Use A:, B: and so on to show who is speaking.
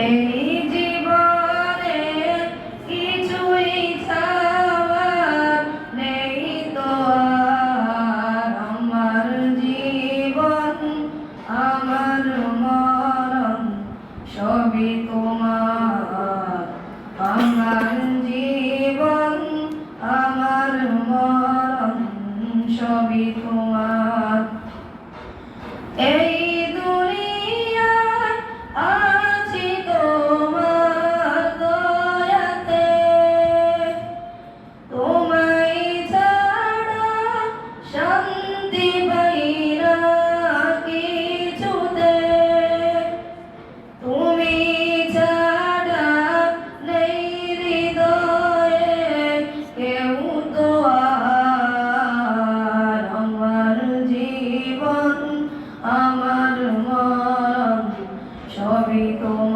A: এই জীবনে কিছুই চাওয়ার নেই তো আর। আমার জীবন আমার মরণ সবই তোমার। আমার জীবন আমার মরণ সবই তোমার। এই দুনিয়ায় আছি তোমার দয়াতে, তোমায় ছাড়া শান্তি পাই না কিছুতে। তুমি ছাড়া নেই হৃদয়ে কেউ তো আর। আমার জীবন আমার মরণ সবই তোমার।